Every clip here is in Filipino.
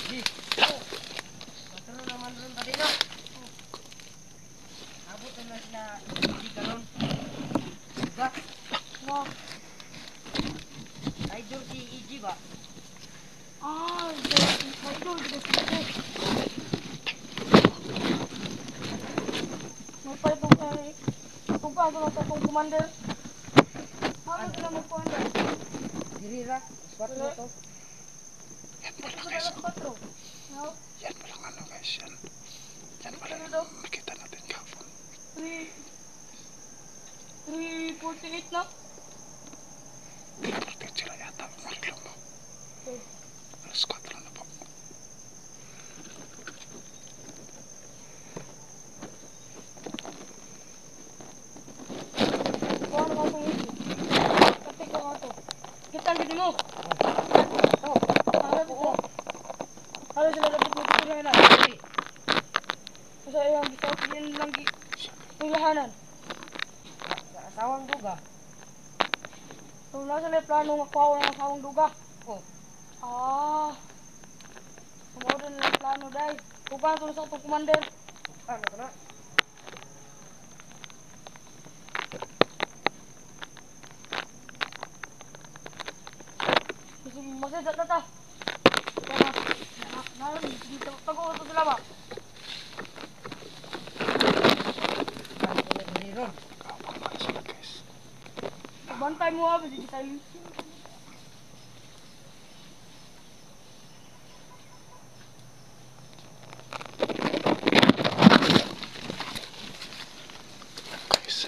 Di. Patro naman ron tadi no. Abot na sila di karon. Diba? No. Idol si EG ba? Ah, idol gitu. May pa itong pa itong commander. Ano sila mag-commander? Diri ra. Swat mo to. Yan pa lang guys. Yan pa lang ano guys. Yan pa lang nakita natin kahapon. 348 na. Protect sila yata. Marilo mo. Okay. Alas 4 na po. Kuha na mga itong ito. Kapit ka mga ito. Kita ang gini mo. Harap ito. Harap sila dapat mo ito na. Kasi yung bisawat din lang ilahanan. Sa asawang duga. Kung nasa na plano nga kuha ng asawang duga. Oh. Ah. Sumaw din lang plano dahil. Kuha ito sa itong commander. Ano ka na? Masih tak. Nah, dito tago ito sila ba? Diri ron. Kahapon pala sila guys. Bantay mo ah, kasi kita yun. Guys.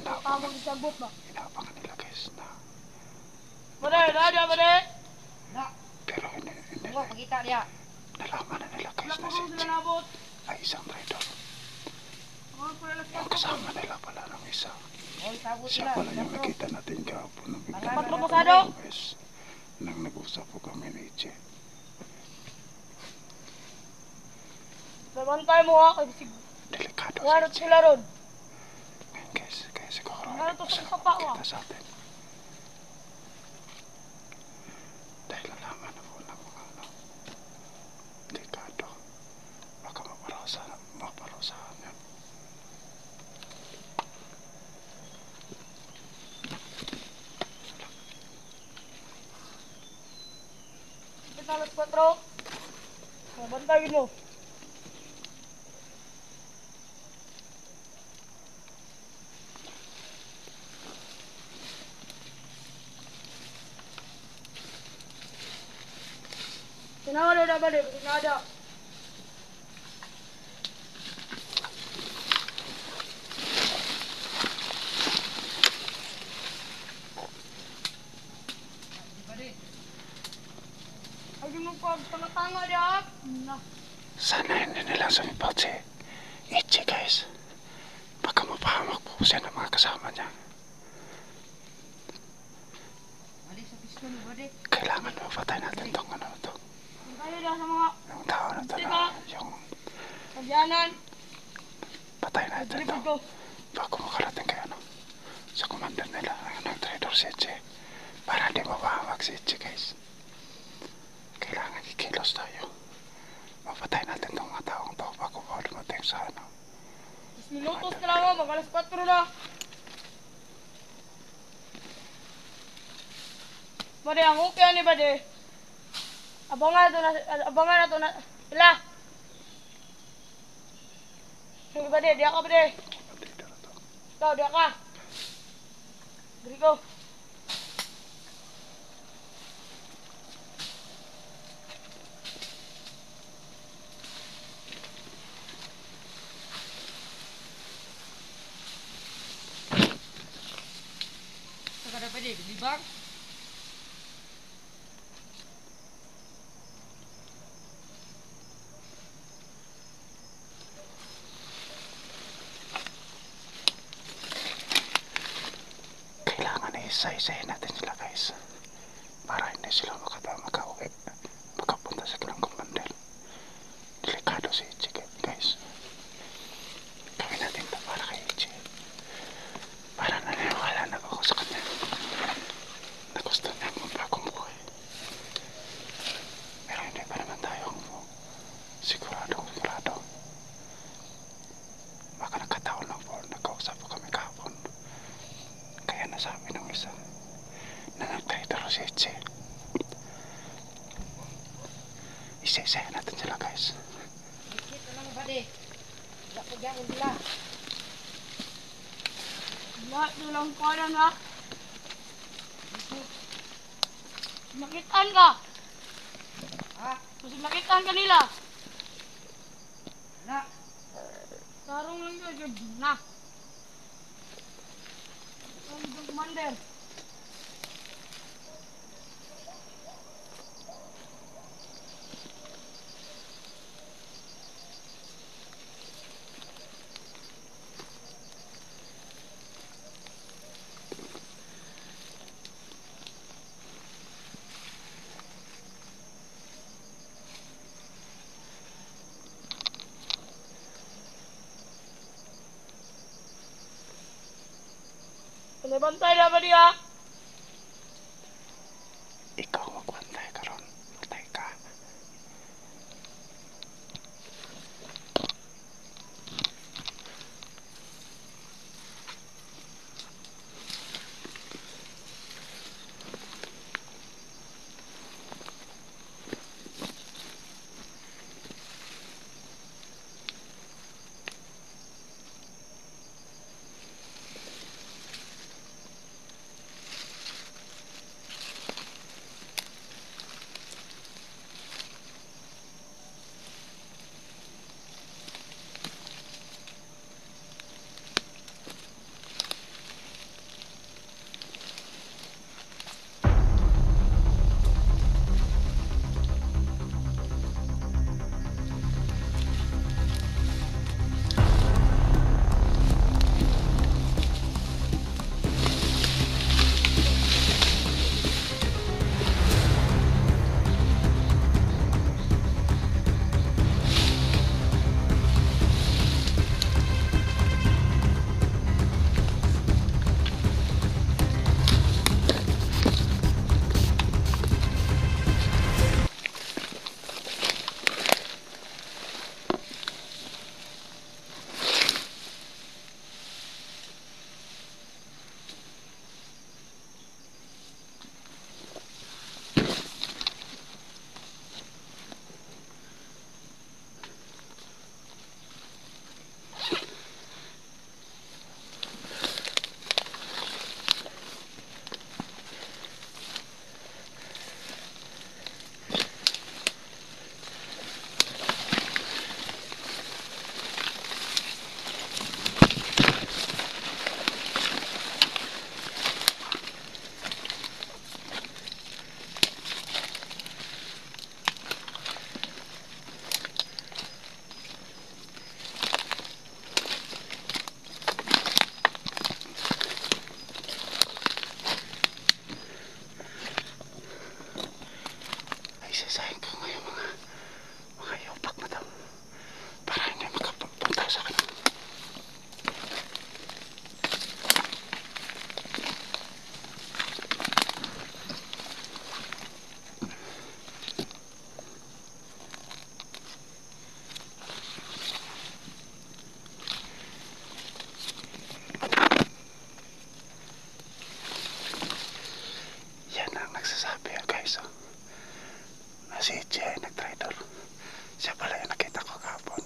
Tawag sa bot ba? Inaabangan nila guys na. Bade, ada bade. Na. Pero hindi Mo pagita dia. nalaman na nila guys Wala na ko si sila Jay nabot. ay isang rider. Wala ko sila Yung kasama nila pala ng isa. Oy sabot Siya sila. pala yung nakita natin kahapon. Patro pasado. Guys, nang nag-usap po kami ni Jay. Bantay mo ah, kasi Delikado wala si Jay. sila ron. Ngayon guys, kaya siguro Ano hindi to po sa sila sapa, makakita wa? sa atin. Dahil nalaman na po ng mga ano, delikado. Baka maparusahan yan. Kita alas 4. Bantayin mo. Kenapa ada bade? Kenapa ada? Ay, mo pa tanga-tanga dia. Nah. Sana hindi nila sumipot si Ichi guys. Baka mapahamak po siya ng mga kasama niya. Balik sa pistol bade. Kailangan mapatay natin tong ano to. Tayo dia sa mga Yung tao na to na yung kabyanan. patay natin to. Dito. Bago makarating kayo no. Sa commander nila ang trader si Ichi. Para hindi mapahamak si Ichi guys. Kailangan ikilos tayo. Mapatay natin tong mga taong to bago pa dumating sa ano. 10 minutos na lang, mag-alas 4 na. Bade, ang okay ni bade. Abangan na to na. Sila. Sige bade, diya ka bade. Trader to. Ikaw, diya ka. Diri ko. Kada pwede libang. Kailangan isa-isahin natin sila guys. Para hindi sila makauwi. Makapunta sa kilang commander. Delikado si Ichi guys. Gawin natin ito para kay Ichi. Para naniniwala na ako sa kanya. Na gusto niya ang bagong buhay. si Itchy. Isa-isahin natin sila guys. Ikit na lang bade. Wala ko dyan sila. Lahat na lang ko na nga. Nakitaan ka. Ha? Mas nakitaan ka nila. Wala. Tarong lang yun. Na. Ang yung commander. Pinabantay na ba niya? Ikaw magbantay karon. Matay ka. Isasahin ko ngayon mga yopak na daw para hindi makapunta sa akin. Yan ang nagsasabi guys. Na si Itchy ay nag-traitor. Siya pala yung nakita ko kahapon.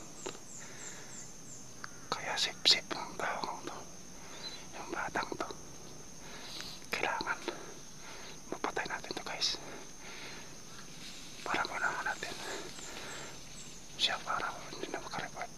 Kaya sip-sip ng taong to. Yung batang to. Kailangan mapatay natin to guys. Para manahan natin siya para hindi na makareport.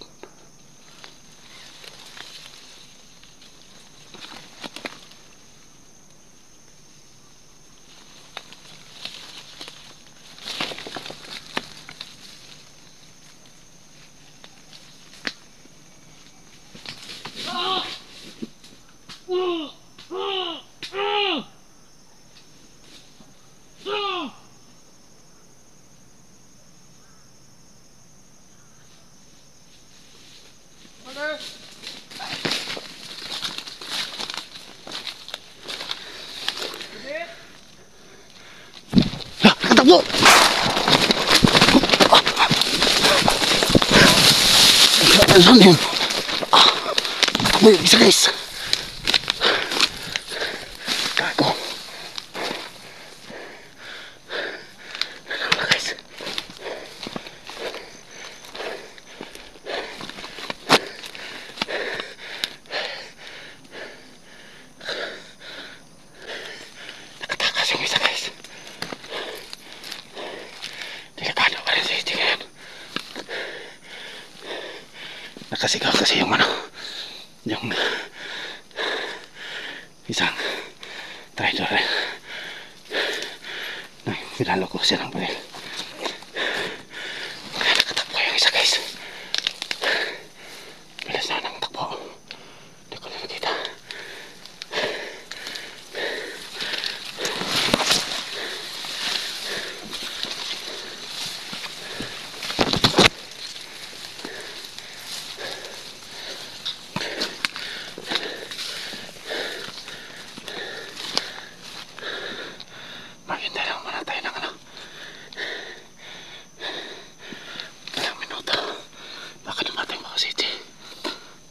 Commander. Sige. Nakatakbo! Ano yun? Takbo yung isa guys. Gago. Nakasigaw kasi yung yung isang traitor na pinalo ko siya ng baril. Kaya nakatakbo yung isa guys. Bilis na ng takbo. Hindi ko na nakita. Maghintay lang muna tayo ng ilang minuto. Baka dumating pa kasi ito.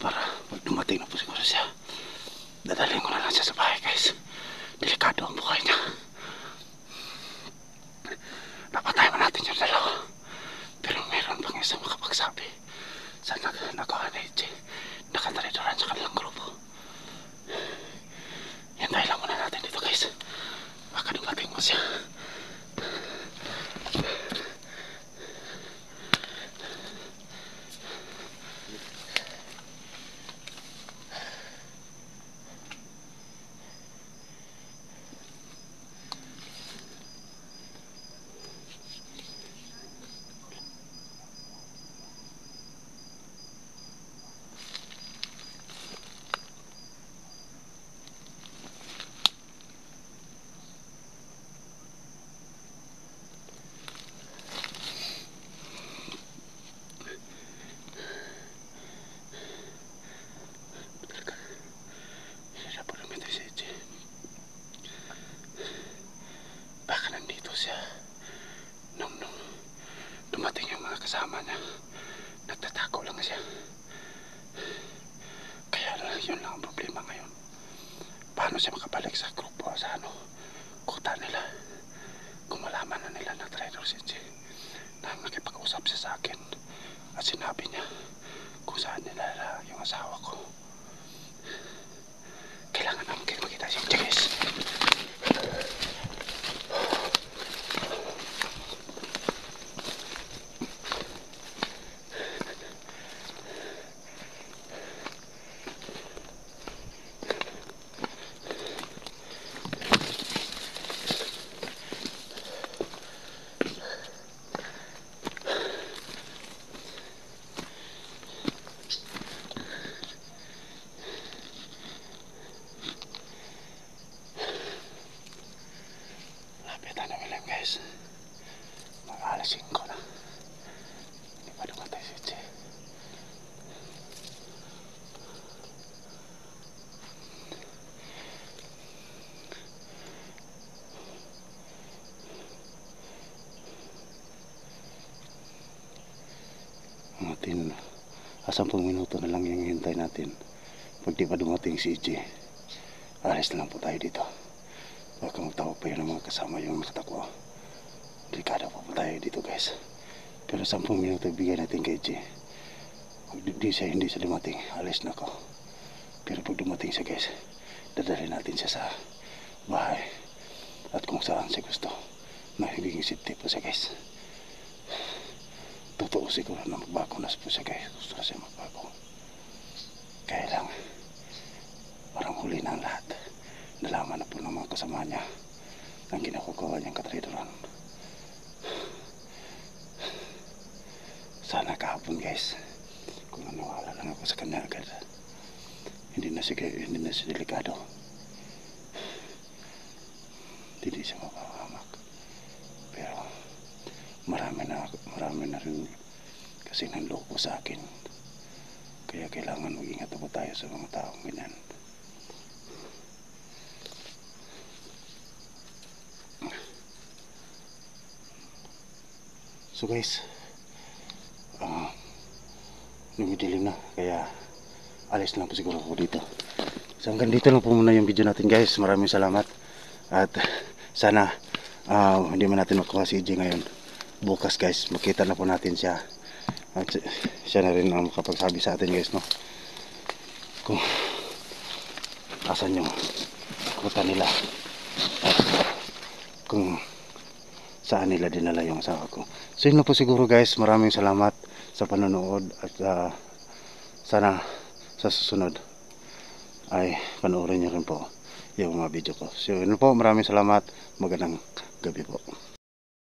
Para pag dumating na po siguro siya, dadalhin ko na lang siya sa bahay guys. Delikado ang buhay niya. Napatay mo natin yung dalawa. Pero meron pang isang makapagsabi sa nagawa na ito. Nakatraidoran sa kanilang grupo. Hintayin lang muna natin dito guys. Baka dumating mo siya. Baka nandito siya nung dumating yung mga kasama niya. Nagtatago lang siya. Kaya yun lang ang problema ngayon. Paano siya makabalik sa grupo, sa kuta nila? Kung malaman na nila na traitor si Che, na makipag-usap siya sa akin at sinabi niya kung saan nila yung asawa ko. Kailangan naman kayo makita si Che guys. Guys, mag-alas 5 na. Hindi pa dumatay si Che. Matin, 10 minuto na lang yung hintay natin. Pag di pa dumating si Che, alis na lang po tayo dito. Baka magtawag pa yun ng mga kasama yung nakatakbo. Delikado pa po tayo dito guys. Pero 10 minuto bigyan natin kay Che. Pag hindi siya dumating, alis na ako. Pero pag dumating siya guys, dadalhin natin siya sa bahay. At kung saan siya gusto, mahibiging safety po siya guys. Totoo siguro na magbago na po siya guys. Gusto na siya magbago. Kaya lang, parang huli na ang lahat. Nalaman na po ng mga kasama niya ang ginagawa niyang katraidoran. Sana kahapon guys, kung naniwala lang ako sa kanya agad, hindi na siya delikado. Hindi siya mapahamak. Pero marami na rin kasi nanloko sa akin. Kaya kailangan mag-ingat po tayo sa mga taong ganyan. So guys, lumidilim na, kaya alis lang po siguro ako dito. So hanggang dito lang po muna yung video natin guys. Maraming salamat. At sana hindi man natin makuha si EJ ngayon. Bukas guys, makita na po natin siya. At siya na rin ang makapagsabi sa atin guys, no? Kung asan yung kuta nila. At kung saan nila dinala yung asawa ko. So yun na po siguro guys. Maraming salamat sa panonood at sana sa susunod ay panoorin nyo rin po yung mga video ko. So yun po, maraming salamat. Magandang gabi po.